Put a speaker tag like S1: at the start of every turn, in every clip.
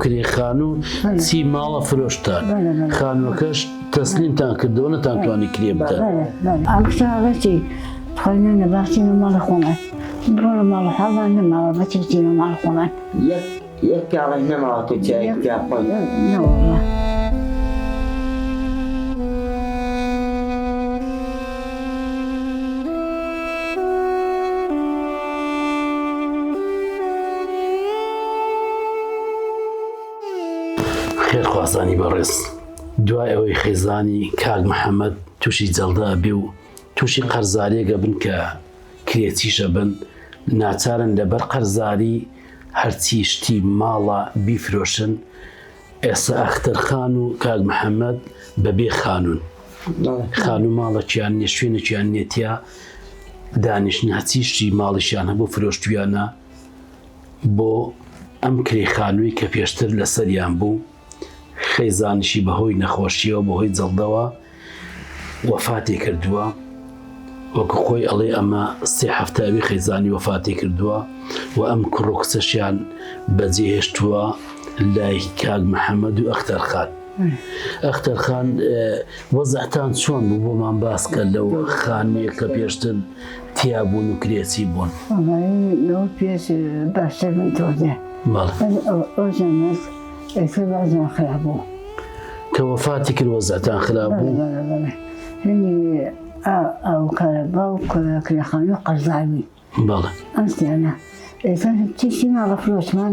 S1: کرێ خانوو چی ماڵە فرۆشتان خانووەکەش تەسلیمتان کردەوە نەتانتوانی کرێ بدەن.
S2: ئەم کتابەتی خۆینە نەباستینە ماڵە خۆمان بڕۆ لە ماڵە حاڵمان نەماوە بەچێتینە ماڵە خۆمان
S3: یەک پیاڵێک نەماوە تۆ چایەک پیا خۆی
S2: نەوەڵڵا.
S1: خێرخوازانی بەڕێز دوای ئەوەی خێزانی کاک محەممەد تووشی جەڵدا بێ و تووشی قەرزاریەگە بن کە کرێتیشە بن ناچارن لەبەر قەرزاری هەرچی شتی ماڵە بیفرۆشن. ئێستا ئەختەرخان و کاک محەممەد بەبێ خانوون خانوو ماڵەکیان نیە شوێنێکیان نێتیا دانیشتن هەچی شتی ماڵیشیان هەبوو فرۆشتویانە بۆ ئەم کرێ خانووی کە پێشتر لەسەریان بوو. خێزانیشی بەهۆی نەخۆشیەوە بەهۆی جەڵدەوە وەفاتی کردووە وەکو خۆی ئەڵێ ئەمە سێ هەفتاوی خێزانی وەفاتی کردووە و ئەم کوڕ و کچەشیان بەجێهێشتووە لای کاک محەممەد و ئەختەرخان. ئەختەرخان وەزعتان چۆن بوو بۆمان باسکە لەو خانوویە کە پێشتر تیابوون و کرێچی بوون؟
S2: لەو پێش باشتر من تۆزێ ئەوژەمەس بازمان خراپ بوو
S1: کە وەفاتی کرد وەزعتان خراپ بوو.
S2: هێنی ئەو کارەبا و کرێخانوو قەرزاوی ئەمسیانە ئێستا تیشتی ماڵە فرۆشمان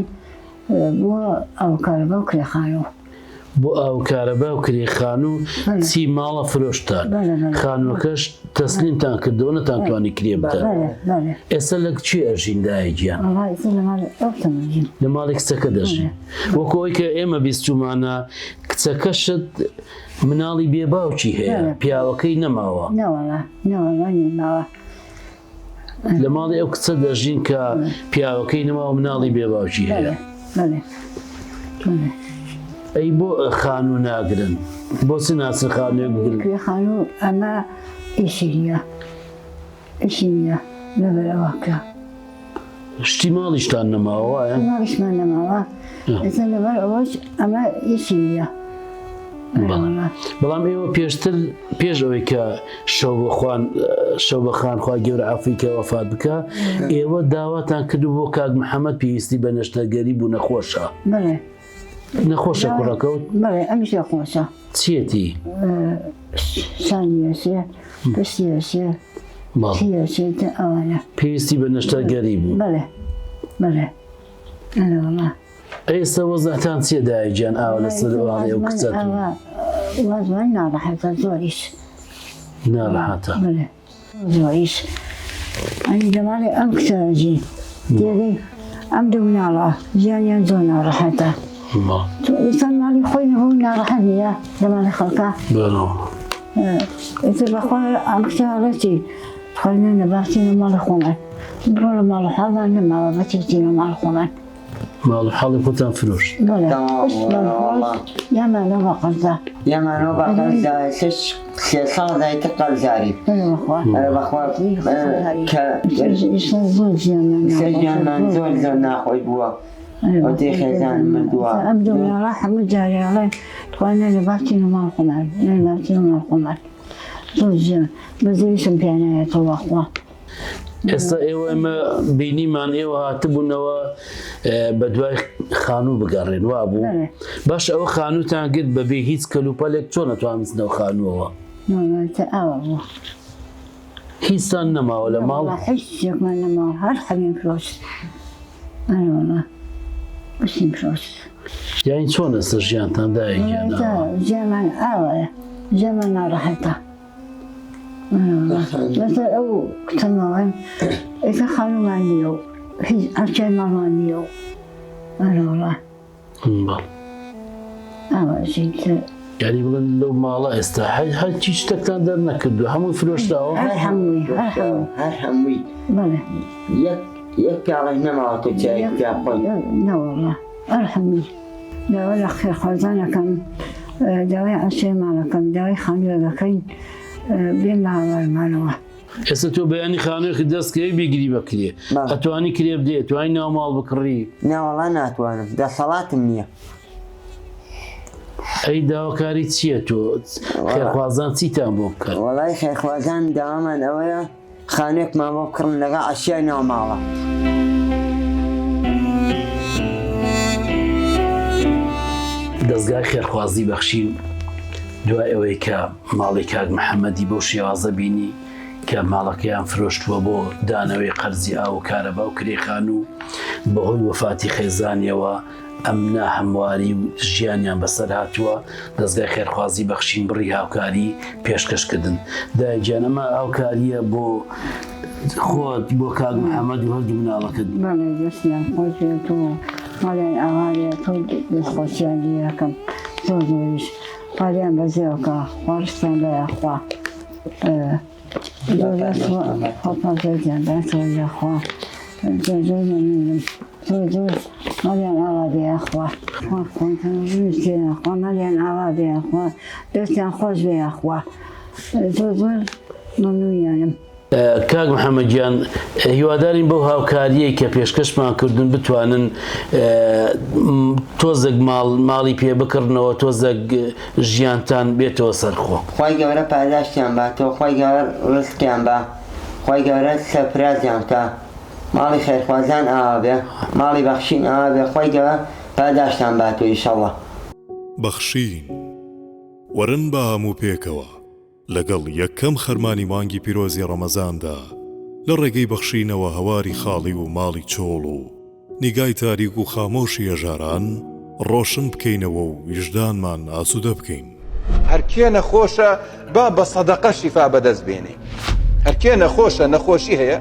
S2: بۆ ئەو کارەبا و کرێخانوو
S1: بۆ ئەو کارەبا و کرێخانوو چی ماڵە فرۆشتان خانووەکەش تەسلیمتان کردەوە نەتانتوانی کرێ بدەن. ئێستا لە کوێ ئەژین دایەگیان؟ لە ماڵی کچەکە دەژین وەکو ئەوی کە ئێمە بیستومانە کچەکەشت مناڵی بێباوکی هەیە پیاوەکەی نەماوە لە ماڵی ئەو کچە دەژین کە پیاوەکەی نەماوە مناڵی بێباوکی هەیە. ئەی بۆ خانوو ناگرن بۆچ ناچن خانوویەک بگرن؟
S2: خانوو ئەمە ئیشی نییە لەبەرەوەکە
S1: شتی ماڵیشتان نەماوە وایە؟
S2: ماڵیشمان نەماوە ئێستا لەبەر ئەوەش ئەمە ئیشی نییە.
S1: بەڵام ئێوە پێشتر پێش ئەوەی کە شەو بەخان خوا گەورە عەفوی کە وەفات بکە ئێوە داواتان کردو بۆ کاک محەممەد پێویستی بە نەشتەرگەری بوو نەخۆشە نەخۆشە کوڕەکەوت
S2: ئەمیش نەخۆشە
S1: چیەتی؟
S2: شانیەشێ پشتیەشێ چیەشێتە ئەوانە
S1: پێویستی بە نەشتەرگەری بوو. ئێستا وەزعتان چیە دایەگیان ئاوا لەسەر ئەوانەی ئەو کچەتون؟
S2: وەزعی ناڕەحەتە زۆریش
S1: ناڕەحەتە
S2: زۆریش ئەنی لەماڵی ئەم کچەژی دێگەی ئەم دوو مناڵە ژیانیان زۆر ناڕەحەتە ئێستا ماڵی خۆی نەبوو ناڕەحەت نییە لەماڵی خەڵکە ئێستا بەخوا ئەم کچەڵەتی خۆینە نەباستینە ماڵە خۆمان بڕۆ لە ماڵە حاڵمان نەماوە بەچێتینە ماڵە خۆمان
S1: ماڵ حاڵی خۆتان فرۆشت
S2: یامانەوە قەرزە
S3: یامانەوە بە قەرزە سێ ساڵ دایکە قەرزاری ژیانمان زۆر زۆر ناخۆی بووە ئەوتەی خێزان مردووە
S2: ئەم دوو مناڵە هەموو جاریاڵێ توانە لەباستینە ماڵ خۆمان نەباستینە ماڵ خۆمان زۆر ژیان بەزەویشم پێ نایەتەوە بەخوا.
S1: ئێستا ئێوە ئێمە بینیمان ئێوە هاتبوونەوە بە دوای خانوو بگەڕێن وا بوو باش ئەوە خانووتان گرت بەبێ هیچ کەلوپەلێک چۆن نەتوانستنەوە خانووەوە
S2: ئاوە بوو
S1: هیچتان نەماوە لە ماڵ؟
S2: هیچێکمان نەماوە هەر هەمین فرۆشت بشین فرۆشت.
S1: یانی چۆنە سەر ژیانتان دایەگیان؟
S2: ژیانمان ئاوەیە ژیانمان ناڕەحەتە لەسەر ئەو کچەمەوەن ئێستا خانوومان نییە و هیچ ئەرچای ماڵمان نییە و ئاوەژین
S1: یعنی بڵێن لەو ماڵە ئێستا هەرچی شتێکتان دەرنەکردووە هەمووی فرۆشتاوە؟
S3: هەر هەمووی یەک پیاڵێک نەماوە تۆ چایەک پیا خۆی
S2: نەوەڵڵا هەر هەمووی داوا لە خێرخوازانەکەم داوای ئەرچای ماڵەکەم داوای خانوویەکەین بێن بە هاوارمانەوە.
S1: ئێستا تۆ بەیانی خانوویەکی دەستکەوی بیگری بەکرێ ئەتوانی کرێ بدێ توانی ناو ماڵ بکڕی؟
S3: ناوەڵا ناتوانم دەسەڵاتم نییە
S1: ئەی داواکاری چییە تۆ خێرخوازان چیتان بۆ بکەن؟
S3: وەڵای خێرخوازان داوامان ئەوەیە خانێکمان بۆ بکڕن لەگەڵ عەشیای ناوماڵە.
S1: دەستگای خێرخوازی بەخشین دوای ئەوەی کە ماڵی کاک محەممەدی بۆ شێوازە بینی کە ماڵەکەیان فرۆشتووە بۆ دانەوەی قەرزی ئاو و کارەبا و کرێخان و بەهۆی وەفاتی خێزانیەوە ئەم ناهەمواری و ژیانیان بەسەر هاتووە دەستگای خێرخوازی بەخشین بڕی هاوکاری پێشکەشکردن. دایجان ئەمە هاوکاریە بۆ خۆت بۆ کاک محەممەد و هەردوو مناڵەکەت.
S2: بەڵێ دەستیان خۆشێت و ماڵیان ئاوارێت و دەستخۆشیانی یەکەم زۆر زۆریش پاریان بەزێوکە خواستان بەیەخوا خۆپازێتیان بەسۆریەخوا زۆر مەمنونم زۆر ماڵیان ئاوا بێیەخوا خوا خۆنتەنویستێنەخوا ماڵیان ئاوا بێیەخوا دەستیان خۆش بێیەخوا زۆر مەمنونیانم.
S1: کاک محەممەدیان هیوادارین بەو هاوکاریەی کە پێشکەشمان کردن بتوانن تۆزێک ماڵی پێ بکردنەوە تۆزێک ژیانتان بێتەوە سەرخۆ.
S3: خی گەورە پاداشتیان باتەوە خی گەورە ڕستیان بە خی گەورە سەپرازیان کە ماڵی خێرخوازان ئاوا بێ ماڵی بەخشین ئاوا بێ خی گەورە پاداشتان باتەوە ئینشەڵڵا.
S4: بەخشین وەرن بە هەموو پێکەوە لەگەڵ یەکەم خەرمانی مانگی پیرۆزی ڕەمەزاندا لە ڕێگەی بەخشینەوە هەواری خاڵی و ماڵی چۆڵ و نیگای تاریک و خامۆشی هێژاران ڕۆشن بکەینەوە و ویژدانمان ئاسوودە بکەین.
S5: هەرکێ نەخۆشە با بە سەدەقە شیفا بەدەست بێنێ، هەرکێ نەخۆشە نەخۆشی هەیە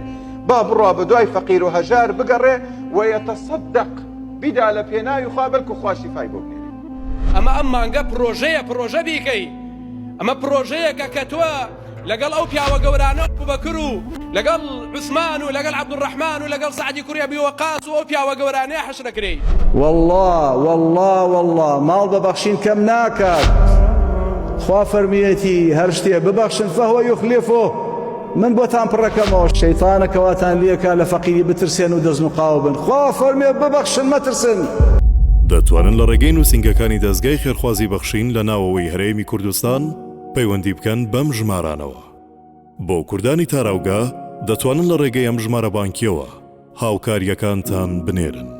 S5: با بڕوا بە دوای فەقیر و هەژار بگەڕێ و یەتەسەدەق بیدا لە پێناوی خوا بەلکو خوا شیفای بۆ بنێرێ.
S6: ئەمە ئەم مانگە پرۆژە بیکەی، ئەمە پرۆژەیەکە کە تۆ لەگەڵ ئەو پیاوە گەورانە بوبەکر و لەگەڵ عوسمان و لەگەڵ عەبدوڕەحمان و لەگەڵ سەعدی کوڕی ئەبی وەقاس و ئەو پیاوە گەورانەیە حەشر دەکرێی.
S7: والله ماڵ ببەخشین کەم ناکات. خوا فەرمیەتی هەر شتێ ببەخشن فەهوە یوخلیفۆ. من بۆتان پڕەکەمەوە شەیتانە کەواتان لێکا لە فەقیری بترسێن و دەزن و قاو بن. خوا فەرمێ ببەخشن مەترسن.
S4: دەتوانن لە ڕێگەی نووسنگەکانی دەستگای خێرخوازی بەخشین لە ناوەوەی هەرێمی کوردستان پەیوەندی بکەن بەم ژمارانەوە. بۆ کوردانی تاراوگا دەتوانن لە ڕێگەی ئەم ژمارە بانکیەوە هاوکاریەکانتان بنێرن.